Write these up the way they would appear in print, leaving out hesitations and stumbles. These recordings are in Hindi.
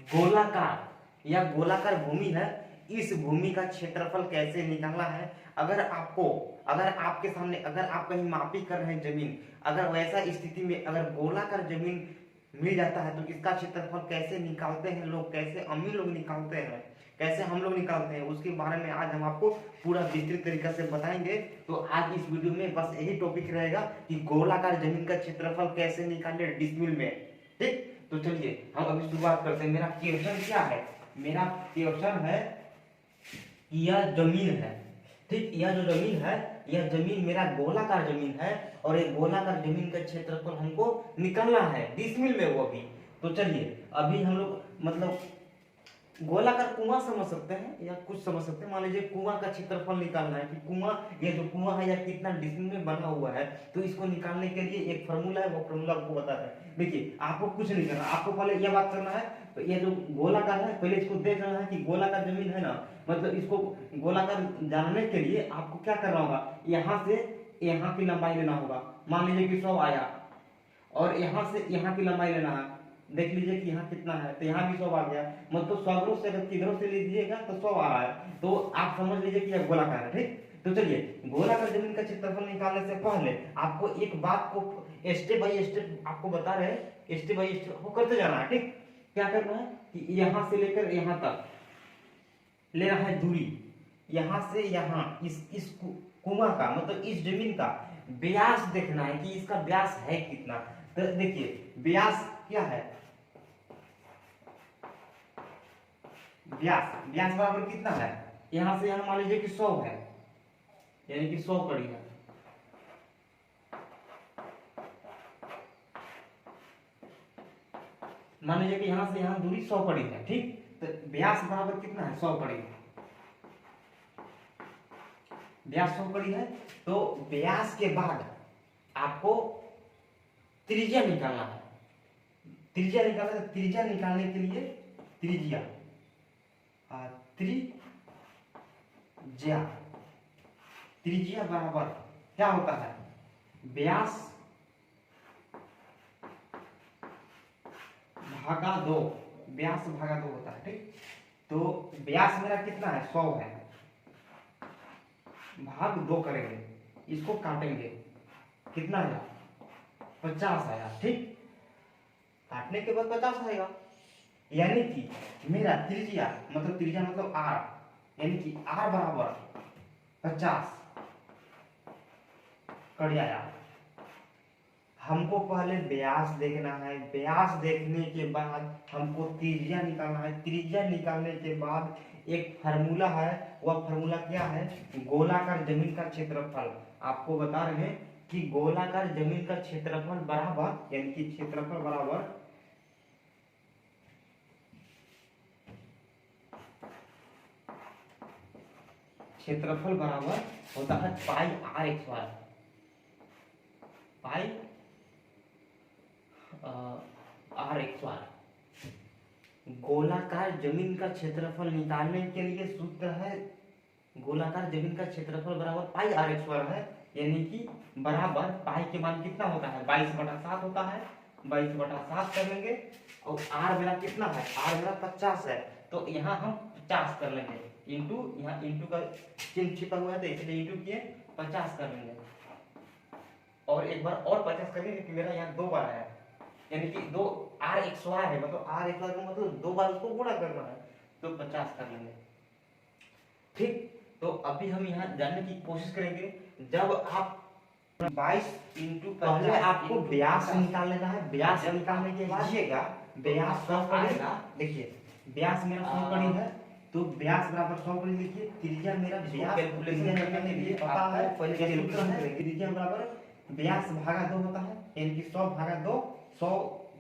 गोलाकार या गोलाकार भूमि है, इस भूमि का क्षेत्रफल कैसे निकालना है। अगर आपके सामने अगर आप कहीं मापी कर रहे हैं जमीन, अगर वैसा स्थिति में अगर गोलाकार जमीन मिल जाता है तो इसका क्षेत्रफल कैसे निकालते हैं लोग, कैसे अमीर लोग निकालते हैं, कैसे हम लोग निकालते हैं, उसके बारे में आज हम आपको पूरा विस्तृत तरीके से बताएंगे। तो आज इस वीडियो में बस यही टॉपिक रहेगा कि गोलाकार जमीन का क्षेत्रफल कैसे निकाले डिसमिल में। ठीक, तो चलिए हम अभी शुरुआत करते हैं। मेरा क्वेश्चन क्या है, मेरा क्वेश्चन है कि यह जमीन है, ठीक, यह जो जमीन है, यह जमीन मेरा गोलाकार जमीन है और एक गोलाकार जमीन का क्षेत्रफल हमको निकालना है डिसमिल में वो भी। तो चलिए अभी हम लोग मतलब गोलाकार कुआं समझ सकते हैं या कुछ समझ सकते हैं। मान लीजिए कुआं का क्षेत्रफल निकालना है कि कुआं, ये जो कुआं है या कितना डिसमिल में बना हुआ है, तो इसको निकालने के लिए एक फार्मूला है, वो फार्मूला आपको बता रहा है। देखिए आपको कुछ नहीं करना, आपको पहले यह बात करना है, तो ये जो गोलाकार है पहले इसको देख लेना है कि गोलाकार जमीन है ना, मतलब इसको गोलाकार जानने के लिए आपको क्या करना होगा, यहाँ से यहाँ की लंबाई लेना होगा। मान लीजिए कि 100 आया और यहाँ से यहाँ की लंबाई लेना है, देख लीजिए कि यहाँ कितना है, तो यहाँ भी 100 आ गया, मतलब 100 से अगर किधरों से लीजिएगा तो 100 आ रहा है, तो आप समझ लीजिए कि यह गोलाकार है। ठीक, तो चलिए गोलाकार जमीन का क्षेत्रफल निकालने से पहले आपको एक बात को स्टेप बाय स्टेप आपको बता रहे हैं, स्टेप बाय स्टेप आपको करते जाना है। ठीक, क्या करना है कि यहाँ से लेकर यहाँ तक लेना है दूरी, यहाँ से यहाँ इस कुआं का मतलब इस जमीन का व्यास देखना है कि इसका व्यास है कितना। तो देखिए व्यास क्या है, व्यास बराबर कितना है, यहां से यहां मान लीजिए कि 100 है, यानी कि 100 कड़ी है। मान लीजिए कि यहां से यहां दूरी 100 कड़ी है। ठीक, तो व्यास बराबर कितना है, 100 कड़ी है, व्यास 100 कड़ी है। तो व्यास के बाद आपको त्रिज्या निकालना है, त्रिज्या निकालना है। त्रिज्या निकालने के लिए त्रिज्या त्रिज्या बराबर क्या होता है, व्यास भागा 2, व्यास भागा 2 होता है। ठीक, तो व्यास मेरा कितना है, 100 है, भाग 2 करेंगे, इसको काटेंगे, कितना आया, 50 आया। ठीक, काटने के बाद 50 आएगा, यानी कि मेरा त्रिज्या मतलब आर, यानी कि आर बराबर 50 कड़ी आया। हमको पहले व्यास देखना है, व्यास देखने के बाद हमको त्रिज्या निकालना है, त्रिज्या निकालने के बाद एक फार्मूला है, वह फार्मूला क्या है, गोलाकार जमीन का क्षेत्रफल। आपको बता रहे हैं कि गोलाकार जमीन का क्षेत्रफल बराबर, यानी कि क्षेत्रफल बराबर क्षेत्रफल बराबर होता है पाई आर एक्स वार, पाई आर एक्स वार। गोलाकार जमीन का क्षेत्रफल निकालने के लिए सूत्र है, गोलाकार जमीन का क्षेत्रफल बराबर पाई आर एक्स वार है, यानी कि बराबर पाई के मान कितना होता है, 22/7 होता है, 22/7 कर लेंगे। और आर मेरा कितना है, आर मेरा 50 है, तो यहाँ हम 50 कर लेंगे, इंटू यहाँ इंटू का चिन्ह छिपा हुआ है तो इसलिए इंटू किए 50 कर लेंगे, और एक बार और 50 करेंगे क्योंकि मेरा यहाँ 2 बार है, यानी कि 2 आर एक्स वार है, मतलब आर एक्स वार का मतलब 2 बार उसको गुणा करना है, तो 50 कर लेंगे। ठीक, तो अभी हम यहाँ जानने की कोशिश करेंगे, जब आप 22 इंटू पहले आपको व्यास निकाल लेना है, व्यास निकालने के बाद व्यास 100 कड़ी, देखिए व्यास मेरा 100 कड़ी है, तो व्यास बराबर 100 कड़ी लिखिए। त्रिज्या मेरा व्यास कैलकुलेशन करने के लिए पता है, पहले कैलकुलेशन है, त्रिज्या बराबर व्यास भागा 2 होता है, यानी कि 100 भागा 2, 100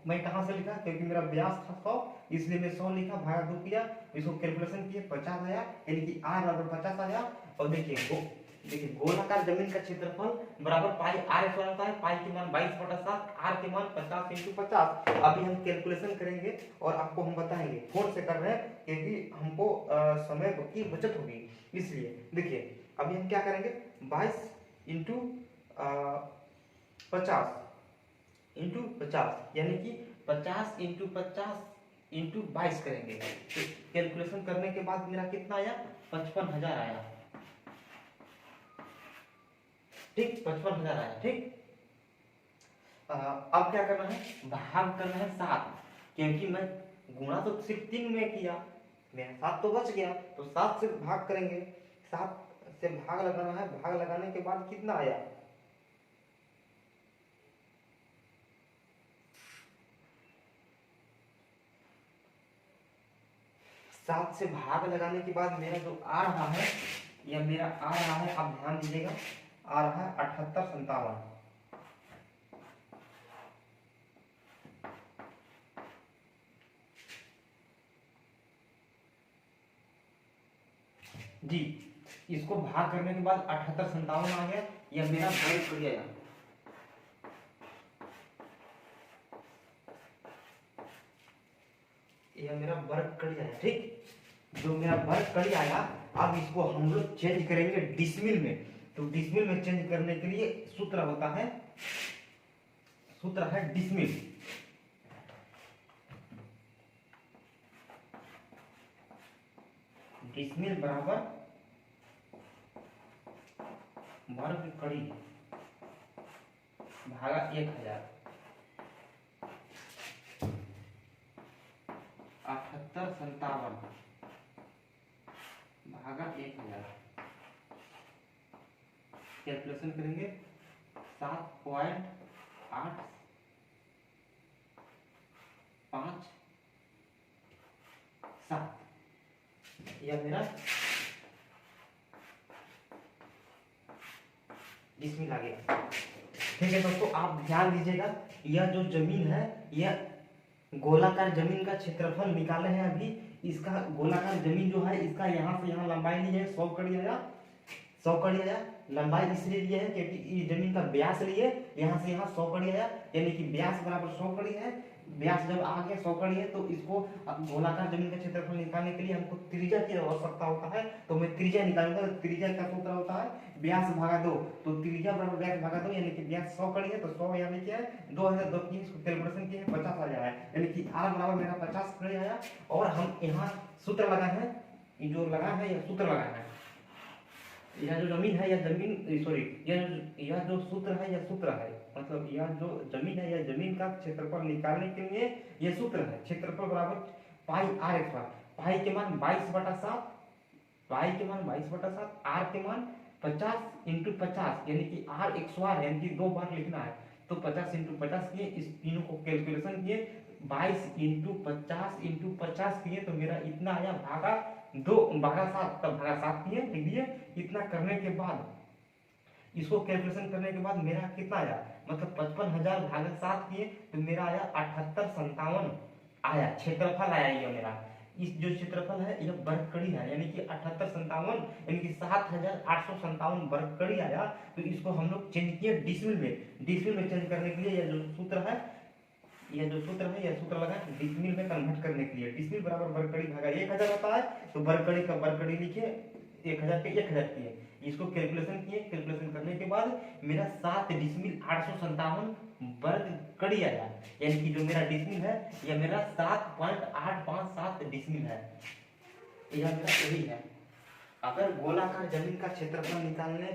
मैं कहां से लिखा, क्योंकि मेरा व्यास था 100, इसलिए मैं 100 लिखा, भागा 2 किया, इसको कैलकुलेशन किए 50 आया, यानी कि आर बराबर 50 आया। और देखिए गोलाकार जमीन का क्षेत्रफल बराबर पाई आर एक्स होता है, पाई के मान 22/7, आर के मान 50 × 50। अभी हम कैलकुलेशन करेंगे और आपको हम बताएंगे, फोन से कर रहे हैं क्योंकि हमको समय की बचत होगी, इसलिए देखिए अभी हम क्या करेंगे, 22 × 50 × 50, यानी कि 50 × 50 इंटू 22 करेंगे तो कैलकुलेशन करने के बाद मेरा कितना आया, 55,000 आया। ठीक, 55,000 आया। ठीक, अब क्या करना है, भाग करना है 7, क्योंकि मैं गुणा तो सिर्फ 3 में किया, मेरा 7 तो बच गया, तो 7 से भाग करेंगे, 7 से भाग लगाना है। भाग लगाने के बाद कितना आया, 7 से भाग लगाने के बाद मेरा जो आ रहा है, या मेरा आ रहा है, आप ध्यान दीजिएगा, आ रहा है 7857। जी, इसको भाग करने के बाद 7857 आ गया, यह मेरा वर्ग कर दिया। यह मेरा वर्ग कड़ी आया। ठीक, जो मेरा वर्ग कड़ी आया, अब इसको हम लोग चेंज करेंगे डिसमिल में। तो डिसमिल में चेंज करने के लिए सूत्र होता है, सूत्र है डिसमिल। डिसमिल बराबर वर्ग कड़ी भागा 1000। 7857 भागा 1000, कैलकुलेशन करेंगे 7.857, यह मेरा डिसमिल आ गया। ठीक है दोस्तों, आप ध्यान दीजिएगा, यह जो जमीन है, यह गोलाकार जमीन का क्षेत्रफल निकाले हैं अभी। इसका गोलाकार जमीन जो है, इसका यहाँ से यहाँ लंबाई ली है 100 कड़ी आया, 100 कड़ी आया। लंबाई इसलिए लिए है क्योंकि ये जमीन का व्यास लिए, यहाँ से यहाँ 100 कड़ी आया, यानी कि व्यास बराबर 100 कड़ी है। व्यास जब आ गया 100 कड़ी है, तो इसको गोलाकार जमीन का क्षेत्रफल निकालने के लिए हमको त्रिज्या की आवश्यकता होता है। तो मैं त्रिज्या निकालूंगा, त्रिज्या का सूत्र होता है व्यास भागा 2, तो त्रिज्या बराबर व्यास भागा 2, यानी कि व्यास 100 कड़ी है, तो 100 यहाँ में क्या है 2002 की, इसको कैलकुलेशन किए 50 आ जाए, यानी कि r बराबर मेरा 50 कड़ी आया। और हम यहाँ सूत्र लगा है, जो लगा है यह सूत्र लगा है, यह जो जमीन है, यह जमीन सॉरी यह जो सूत्र है, यह सूत्र है, मतलब यह जो जमीन है, यह जमीन का क्षेत्रफल निकालने के लिए यह सूत्र है। क्षेत्रफल बराबर पाई आर एक्स बार, पाई के मान 22/7, पाई के मान 22/7, आर के मान 50 × 50, यानी कि आर 100 यानी कि 2 बार लिखना है, तो 50 × 50 किए, इस तीनों को कैलकुलेशन किए, 22 × 50 × 50 किए, तो मेरा इतना आया भागा 2 भागा 7, तब भागा 7 किए, लिख दिए। इतना करने के बाद, इसको कैलकुलेशन करने के बाद मेरा कितना आया, मतलब 55,000 भागा 7 किए, तो मेरा आया 7857 आया, क्षेत्रफल आया ये मेरा। इस जो क्षेत्रफल है यह वर्ग कड़ी है, यानी कि 7857 यानी कि 7,857 वर्ग कड़ी आया। तो इसको हम लोग चेंज किए डिसमिल में। डिसमिल में चेंज करने के लिए यह जो सूत्र है, यह सूत्र लगा डिसमिल में कन्वर्ट करने के लिए। डिसमिल बराबर वर्ग कड़ी भागा 1000 होता है, तो वर्ग कड़ी का वर्ग कड़ी लिखिए, 1000 के 1000 किए, इसको कैलकुलेशन किए। कैलकुलेशन करने के बाद मेरा 7 डिसमिल 857 वर्ग कड़ी आया, यानी कि जो मेरा डिसमिल है यह मेरा 7.857 डिसमिल है, यह मेरा सही है। अगर गोलाकार जमीन का क्षेत्रफल निकालने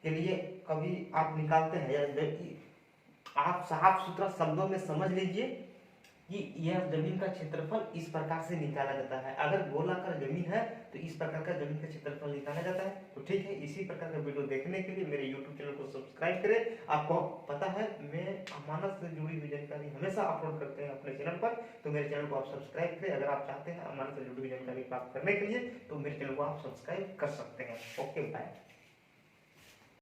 के लिए कभी आप निकालते हैं, या आप साफ सुथरा शब्दों में समझ लीजिए कि यह जमीन का क्षेत्रफल इस प्रकार से निकाला जाता है। अगर गोलाकार जमीन है तो इस प्रकार का जमीन का क्षेत्रफल निकाला जाता है। तो ठीक है, इसी प्रकार का वीडियो देखने के लिए मेरे YouTube चैनल को सब्सक्राइब करें। आपको पता है मैं अमानत से जुड़ी हुई जानकारी हमेशा अपलोड करते हैं अपने चैनल पर, तो मेरे चैनल को आप सब्सक्राइब करें। अगर आप चाहते हैं अमानत से जुड़ी हुई जानकारी प्राप्त करने के लिए, तो मेरे चैनल को आप सब्सक्राइब कर सकते हैं। Okay, bye.